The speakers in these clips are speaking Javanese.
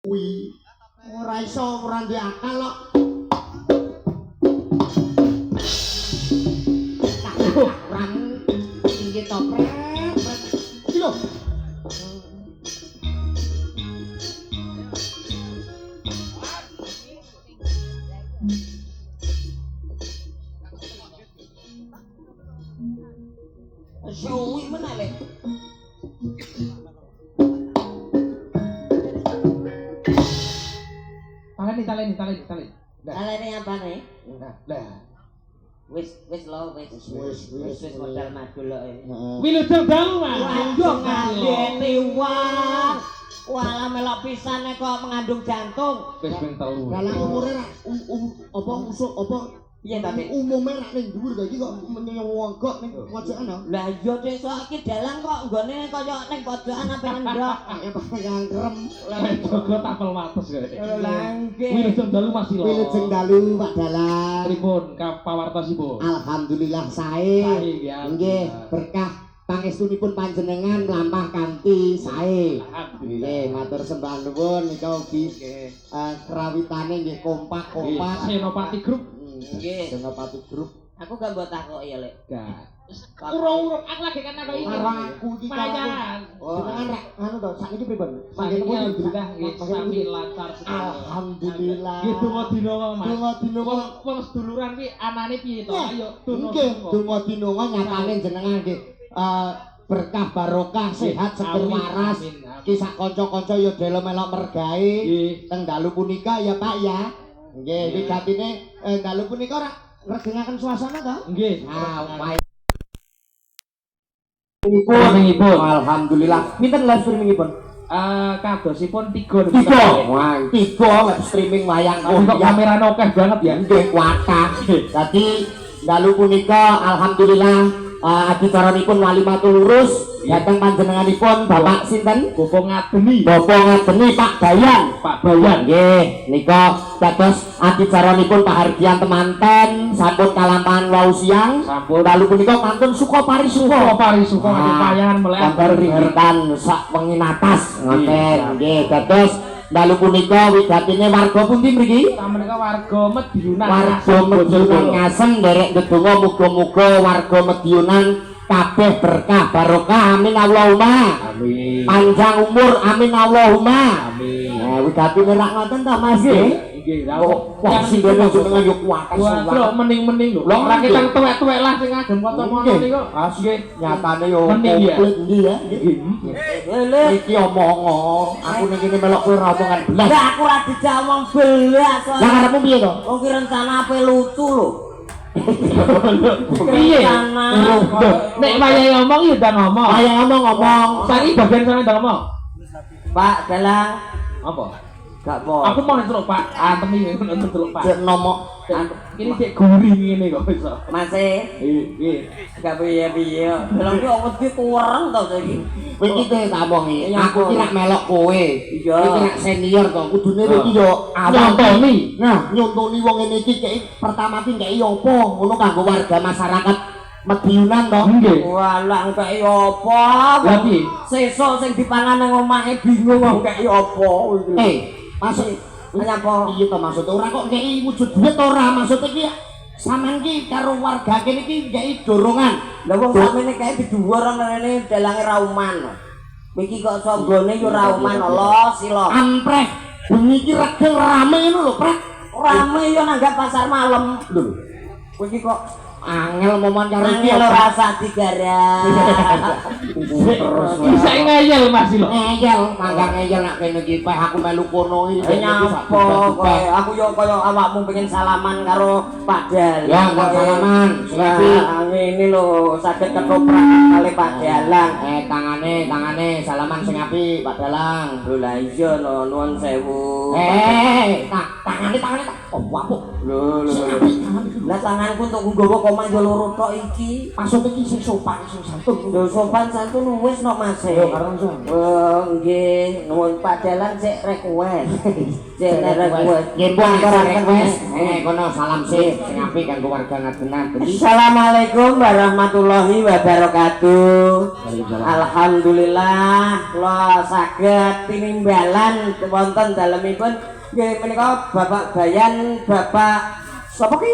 kuwi ora iso ora duwe akal kok. Kurang iki to pret. Iki lho. Suwi meneh lek. Taleni. Taleni apa nih? Lah. Wis lo wis modal madul kok. Wilujeng dalu, Mas. Waduh ngandeni wong. Walah melok pisane kok mengandung jantung. Wis ping 3. Dalang umure ra apa usuk apa Piye ta, Dik? umume ra ning dhuwur kok iki kok menyewogok ning pojokan lho. Lah iya desa iki dalang kok nggone kaya ning pojokan apa ngendok. Yang krem. Jogo tapel wates kok. Lah nggih. Wilujeng dalu Mas Ilo. Wilujeng dalu Pak Dalang. Pripun pawartosipun? Alhamdulillah sae. Nggih, berkah pangestunipun panjenengan mlampah kanthi sae. Nggih, matur sembah nuwun nika ugi krawitane nggih kompak. Senopati Group. Nggih. Senopati Group. Aku gak mbok takoki ya, Lek. Gak. Urung aku lagi kan takoki. Aku iki Mayan. jenengan rek anu to sakniki pripun? Sakniki alhamdulillah nggih sami lancar sekali. Alhamdulillah. Nggih donga dina Mas. Donga dina wong seduluran ki anane piye to? Ayo nggih donga dina nyatane jenengan nggih berkah barokah sehat seger waras. Ki sak kanca-kanca ya delo melok mergahe teng dalu punika ya Pak ya. Nggih, wigatine dalu punika ora ngregengaken suasana to? Nggih. Streamingipun alhamdulillah. Minten live streamingipun? Kadosipun 3. 3 live streaming wayang kok kamerane akeh banget ya. Nggih, kuatah. Dadi dalu punika alhamdulillah adicaranipun walimatul urus dateng panjenenganipun Bapak sinten? Bapak Ngadeni. Bapak Ngadeni Pak Bayan. Pak Bayan. Nggih, nika dados adicaranipun pahargyan temanten sampun kalampahan wau siang. Sampun dalu punika pantun suka parisuka. Parisuka payangan meleh. Gambar ringkitan sak wengi natas ngoten. Nggih, dados dalu punika wigatine warga pundi mriki? Menika warga Medyunan. Warga Medyunan Ngasem nderek ndedonga muga-muga warga Medyunan kabeh berkah barokah amin Allahumma. Amin. Panjang umur amin Allahumma. Amin. Nah, wigatine rak ngoten to Mas nggih. Nggih, Wah, sing dene jenengan yo kuwates. Wah, mending lho. Ora ketang tuwek-tuwek lah sing agem kanca-kanca niku. Nggih, nyatane yo Mending ya. komplit nggih ya. Iki omong aku ning kene melok kowe ora omongan belas. Lah aku ora dijawab belas. Lah karepmu piye to? Wong ki rencana ape lucu lho. Piye? Nek wayahe ngomong ya udah ngomong. Wayahe ngomong. Saiki bagian sampe udah ngomong. Pak Dalang. Apa? Gak apa. Aku mau ndelok Pak, antemi ndelok Pak. Cek nomor Ini cek gurih ngene kok iso. Mas e. Nggih. Gak piye-piye. Dalang ki wedi kurang to saiki. kowe iki tak omongi. Aku ki rak melok kowe. Iya. Iki rak senior to. Kudune kowe iki yo Nyontoni. Nah, nyontoni wong ngene iki kek pertama ki kei apa? Ngono kanggo warga masyarakat Medyunan to. Nggih. Walah kei apa? Lah piye? Sesuk sing dipangan nang omahe bingung wong kei apa iki. Maksud apa? Iya to maksud ora kok kei wujud duit ora maksud iki sampean ki karo warga kene iki kei dorongan. Lah wong sampeyan kei diduwur rene dalange rauman. Iki kok songgone yo rauman Allah sila. Ampreh. Bengi iki regeng rame ngono lho, Prek. Rame yo nanggap pasar malam. Lho. Kowe iki kok Angel momon karo iki angel rasa digara. Bisa ngeyel Mas lho. ngeyel, mangga ngeyel nak kene iki peh aku melu kono iki. Nyapa kowe? Aku yo kaya awakmu pengen salaman karo Pak Dalang. Ya, enggak salaman. Nah, ngene lho, saged ketoprak kali Pak Dalang. Tangane salaman sing apik Pak Dalang. Lho lah iya lho, nuwun sewu. Tangane Oh, wapuk. Lho. Lah tanganku untuk nggawa komando loro tok iki. Maksud iki sing sopan sing santun. Lho sopan santun wis nok Mas. Yo karo sing. Nggih, nuwun padalan sik request. Sik request. Nggih pun request. Kono salam sih sing apik kanggo warga Ngadenan. Assalamualaikum warahmatullahi wabarakatuh. Alhamdulillah kula saged tinimbalan wonten dalemipun nggih menika Bapak Bayan, Bapak sapa ki?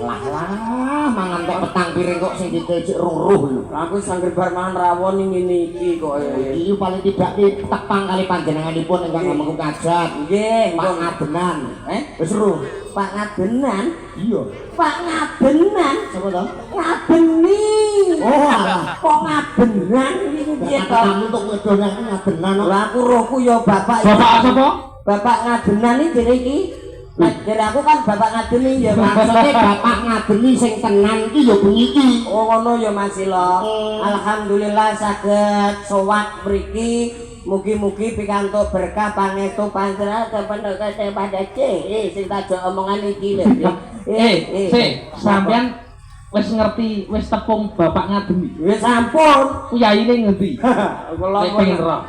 Lah mangan tek petang piring kok sing dicecik ruruh lho. Aku sangger bar mangan rawon ngene iki kok. Iki paling tidak ki tepang kali panjenenganipun ingkang ngomong kajat. Nggih, Pak Ngadenan. Wis seru. Pak Ngadenan? Iya. Pak Ngadenan? Sapa to? Ngadeni. Oh, alah. Kok Ngadenan iki piye to? Kamu untuk ngedone Ngadenan. Lah aku rohku ya Bapak. Bapak sapa? Bapak Ngadenan iki dene iki. Jadi aku kan Bapak Ngadeni ya Mas. Maksudnya Bapak Ngadeni sing tenan iki ya bengi iki. Oh ngono ya Mas Ilo. Alhamdulillah saged sowak mriki. Mugi-mugi pikantuk berkah pangestu panjenengan kepenekate pada sing tajo omongan iki lho. Sampean wis ngerti, wis tepung Bapak Ngadeni. Wis sampun. Kuyaine ngendi? Kula pengen roh.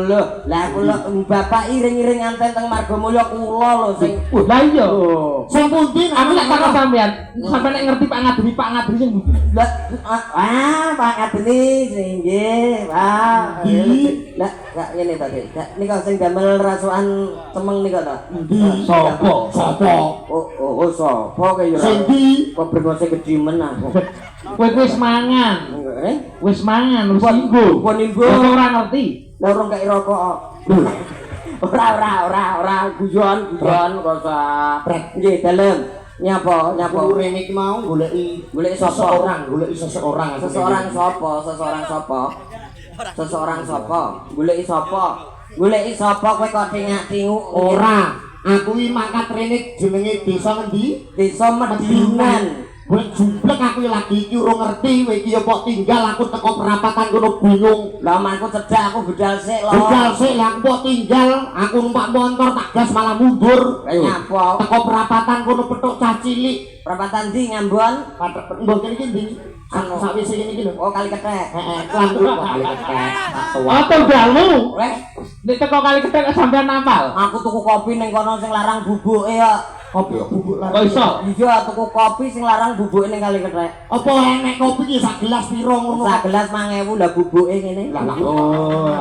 Lho, lah kula Bapak iring-iring nganten teng Margamulya kula lho sing Lah iya. Sing pundi Aku lek takon sampean, sampean nek ngerti Pak Ngadeni sing ndi? Lah Pak Ngadeni sing nggih, Pak. Lah gak ngene to, Dik. Nika sing damel rasukan cemeng nika to. Sopo? Oh, sapa kaya ya? Sing ndi? Kok bengose kedimen aku. Kowe wis mangan. Wis mangan, wis inggo. Pun inggo. Kok ora ngerti? Lah urung kaya rokok. Ora guyon kok nggih dalem. Nyapa? Urene iki mau goleki sapa? Seseorang sapa? Goleki sapa kowe kok tingak-tingu ora. Aku iki mangkat rene jenenge desa ngendi? Desa Medinan. Kowe jublek aku lagi iki ora ngerti kowe iki apa tinggal aku teko perapatan kono bingung. Lah manku cedhak aku budal sik lho. Budal sik lah aku kok tinggal, aku numpak motor tak gas malah mundur. Nyapa? Teko perapatan kono petuk cah cilik. Perapatan ndi Ngambon? Mbok kene iki ndi? Sakwise kene iki lho. Oh kali ketek. Klan kali ketek. Atau dalu. Wes, Nek teko kali ketek sampean napal. aku tuku kopi ning kono sing larang bubuke ya. Kopi bubuk lah. Kok iso? Iya, tuku kopi sing larang bubuke ning kali ketek. Apa enek kopi iki sak gelas piro ngono? Sak gelas 5.000 lah bubuke ngene. Oh.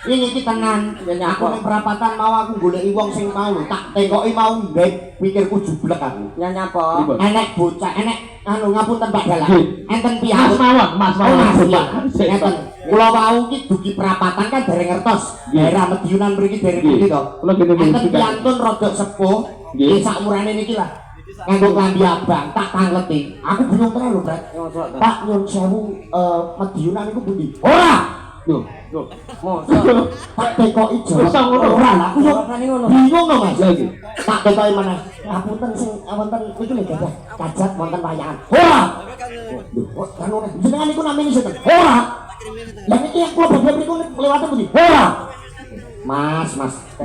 Ini iki tenan. Aku ning perapatan mau aku goleki wong sing mau tak tekoki mau ndek pikirku jublek aku. Ya nyapa? Enek bocah, enek ngapunten Pak Dalang. Enten Mas piyambak. mawon, Mas mawon. Enten. Kula wau iki dugi perapatan kan dereng ngertos. Daerah Mediunan mriki dereng pundi to. Kula gene Enten piantun rada sepuh. Nggih sak murane niki lah. Nganggo klambi abang tak tangleti. Aku bingung tenan lho, Bret. Pak nyun sewu Mediunan iku pundi? Ora. Lho, Mosok tak tekoki Wis ngono. ora lah aku yo ngono. bingung to Mas. Tak tekoki maneh. Ngapunten sing wonten iki lho Gajah. Kajat wonten wayangan. Ora. Lho, kan ora. Jenengan niku namine sinten? Ora. Lah iki yang kula bablas niku lewate pundi? Ora. Mas,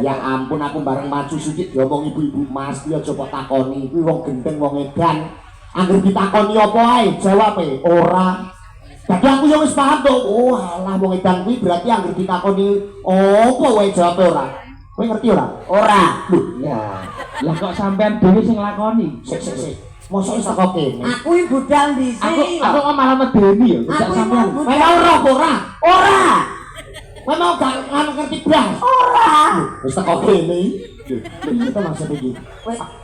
ya ampun aku bareng maju sithik diomong ibu-ibu Mas, kuwi aja kok takoni, kuwi wong gendeng wong edan. Angger ditakoni apa ae, jawabe ora. Dadi aku ya wis paham to. Oh, alah wong edan kuwi berarti angger ditakoni apa wae jawabe ora. Kowe ngerti ora? Ora. Lho, ya. Lah kok sampean dhewe sing lakoni? Sik. Mosok iso kok kene. Aku iki budal dhisik. Aku kok malah medeni ya, tidak sampean. Kowe ora. Ora. Kowe mau gak ngerti blas. Ora. Wis teko kene. Lho, itu maksud iki.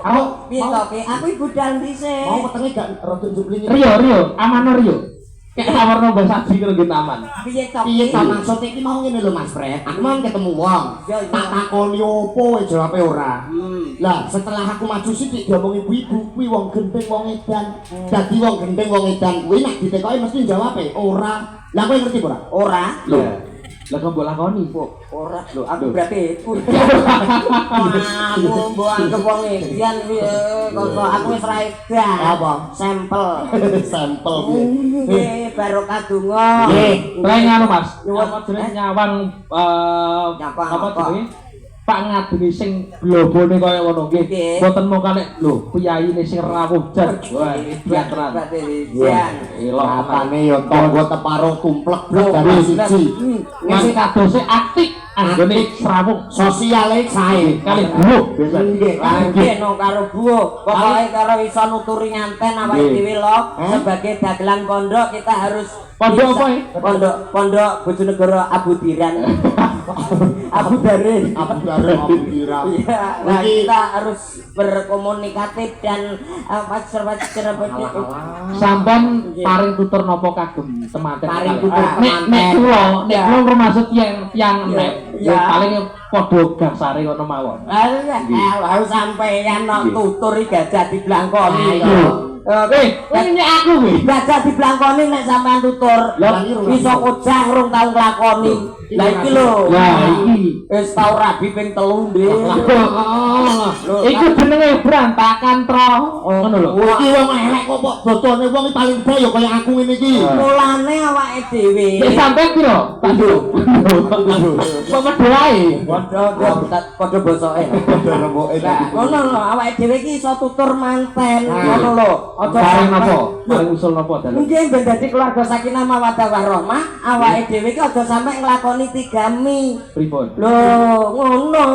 Aku piye to ki? Aku iki budal dhisik. Mau ketenge gak rada njupling. Rio, aman Rio. Kayak tawarno mbok saji karo nggih taman. Piye to? Piye ta maksud iki mau ngene lho Mas Fred. Aku mau ketemu wong. Tak takoni opo wae jawabe ora. Lah setelah aku maju sithik diomong ibu-ibu kuwi wong gendeng wong edan. Dadi wong gendeng wong edan kuwi nek ditekoki mesti jawabe ora. Lah kowe ngerti ora? Ora. Lho. Lah kok mbok lakoni, Po? Ora. Lho, aku berarti aku mbok anggap wong edan piye kok aku wis ra edan. Apa? Sampel. Sampel piye? Nggih, barokah donga. Nggih, preng anu Mas. Nyuwun Apa jenenge nyawang Nyapa, apa apa? jenenge? Pak ngadeni sing globone kaya ngono nggih. Nggih. Mboten mung kalih lho piyayine sing rawuh jan. Wah, iki tenan. Elok Apane ya tangga teparung tumplek blek dari siji. Masih kadose aktif anggone serawung Sosiale sae kali buh. nggih. Nggih no karo buo. Pokoke karo iso nuturi nganten awake dhewe lho sebagai dagelan pondok kita harus Pondok apa ya? Pondok Bojonegoro Abu Diran. Abu Darin. Abu Dira. Iya, nah kita harus berkomunikatif dan pacar-pacar Sampeyan paring tutur napa kagem temanten Paring kali? tutur Nek kula termasuk yang Iya. ya paling padha gasare ngono mawon. harus sampeyan no tutur gajah diblangkoni Ayo. Ini aku weh. gajah diblangkoni nek sampean tutur iso kocah urung tau nglakoni lah iki lho Lah iki wis tau rabi ping 3 Nggih. iku jenenge berantakan tro. Ngono lho. Iki wong elek kok botone wong paling bae ya kaya aku ngene iki. mulane awake dhewe Nek sampeyan piro? Tandu. Kok medho ae. padha bosoke Rembuke nah ngono lho awake dhewe iki iso tutur manten ngono lho aja Paring sampe napa? Paring usul napa dalu? Nggih ben dadi keluarga sakinah mawaddah warahmah awake dhewe iki aja sampe nglakoni tigami Pripun? lho ngono